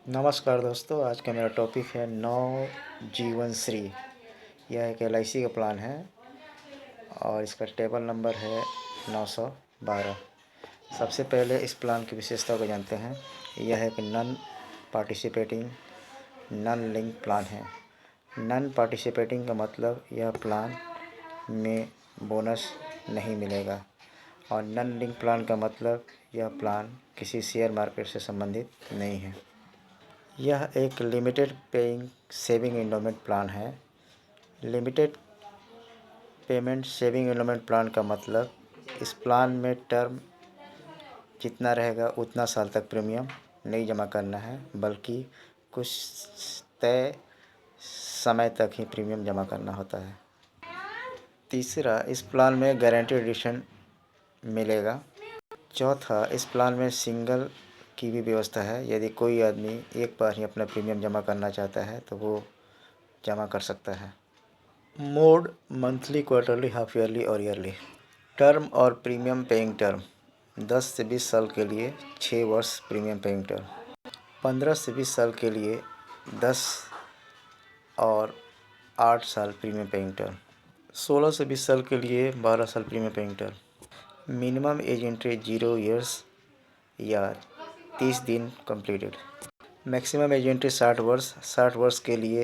नमस्कार दोस्तों, आज का मेरा टॉपिक है नव जीवन श्री। यह एक एलआईसी का प्लान है और इसका टेबल नंबर है 912। सबसे पहले इस प्लान की विशेषता को जानते हैं। यह एक non participating non link plan है। नॉन पार्टिसिपेटिंग का मतलब यह प्लान में बोनस नहीं मिलेगा और नॉन लिंक प्लान का मतलब यह प्लान किसी शेयर मार्केट से संबंधित नहीं है। यह एक limited paying saving endowment plan है। Limited payment saving endowment plan का मतलब इस प्लान में टर्म जितना रहेगा उतना साल तक प्रीमियम नहीं जमा करना है, बल्कि कुछ तय समय तक ही प्रीमियम जमा करना होता है। तीसरा, इस प्लान में गारंटी एडिशन मिलेगा। चौथा, इस प्लान में सिंगल की भी व्यवस्था है। यदि कोई आदमी एक बार ही अपना प्रीमियम जमा करना चाहता है तो वो जमा कर सकता है। Mode monthly, quarterly, half yearly और ईयरली। टर्म और प्रीमियम पेइंग टर्म 10 से 20 साल के लिए 6 वर्ष प्रीमियम पेइंग टर्म, 15 से 20 साल के लिए 10 और 8 साल प्रीमियम पेइंग टर्म, 16 से 20 साल के लिए 12 साल premium paying term. Minimum age entry 0 years या 30 दिन कंप्लीटेड। मैक्सिमम एज एंट्री 60 वर्ष, 60 वर्ष के लिए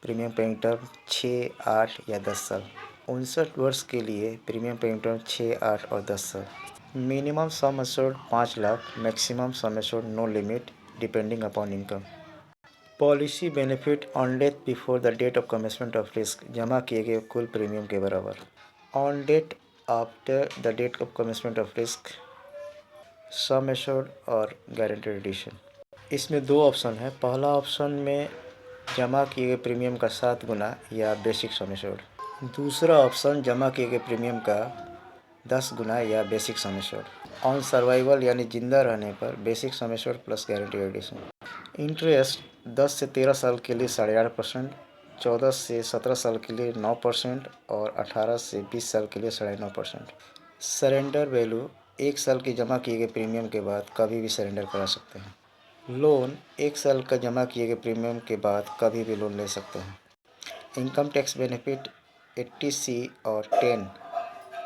प्रीमियम पेइंग टर्म 6, 8 या 10 साल। 59 वर्ष के लिए प्रीमियम पेइंग टर्म 6, 8 और 10 साल। Minimum sum assured 5 lakh, maximum sum assured no limit depending upon income. Policy benefit on death before the date of commencement of risk, जमा किए गए कुल प्रीमियम के बराबर। On date after the date of commencement of risk, sum assured और guaranteed addition. इसमें 2 option है। पहला ऑप्शन में जमा किए गए प्रीमियम का 7 गुना या बेसिक सम एश्योर्ड। दूसरा ऑप्शन जमा किए गए प्रीमियम का 10 गुना या basic sum assured. On survival यानी जिंदा रहने पर basic sum assured plus guarantee addition. Interest 10 से 13 साल के लिए 8.5%, 14 से 17 साल के लिए 9% और 18 से 20 साल के लिए 9.5%। सरेंडर वैल्यू 1 साल की जमा किए गए प्रीमियम के बाद कभी भी सरेंडर करा सकते हैं। लोन 1 साल का जमा किए गए प्रीमियम के बाद कभी भी लोन ले सकते हैं। इनकम टैक्स बेनिफिट 80C और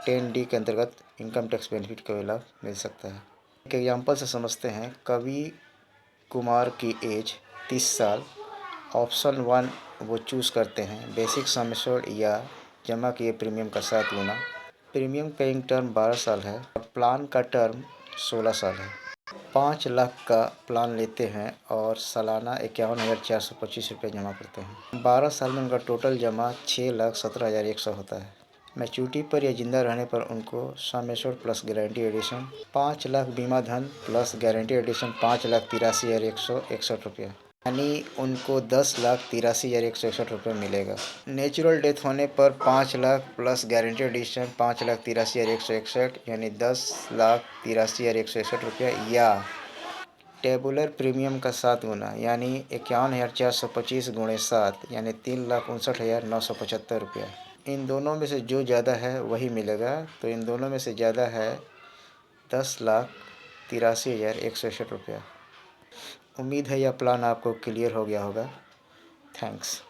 10D के अंतर्गत इनकम टैक्स बेनिफिट का लाभ मिल सकता है। एक एग्जाम्पल से समझते हैं। कवि कुमार की एज 30 साल। ऑप्शन 1 वो चूज़ करते हैं, बेसिक सम एश्योर्ड या जमा किए प्रीमियम का 7 गुना। प्रीमियम पेइंग टर्म 12 साल है और प्लान का टर्म 16 साल है। 5 लाख का प्लान लेते हैं और सालाना 51,425 रुपये जमा करते हैं। 12 साल में उनका टोटल जमा 6,17,100 होता है। मैच्योरिटी पर या जिंदा रहने पर उनको sum assured plus guarantee addition 5 lakh बीमा धन प्लस गारंटी एडिशन 5,83,161 रुपया, यानी उनको 10,83,161 रुपये मिलेगा। नेचुरल डेथ होने पर 5 लाख प्लस गारंटी एडिशन 5,83,161 यानी 10,83,161 रुपया, या टेबुलर प्रीमियम का 7 गुना यानी 51,425 गुणे 7 यानी 3,59,975 रुपया। इन दोनों में से जो ज़्यादा है वही मिलेगा। तो इन दोनों में से ज़्यादा है 10,83,161 रुपया। उम्मीद है यह प्लान आपको क्लियर हो गया होगा। थैंक्स।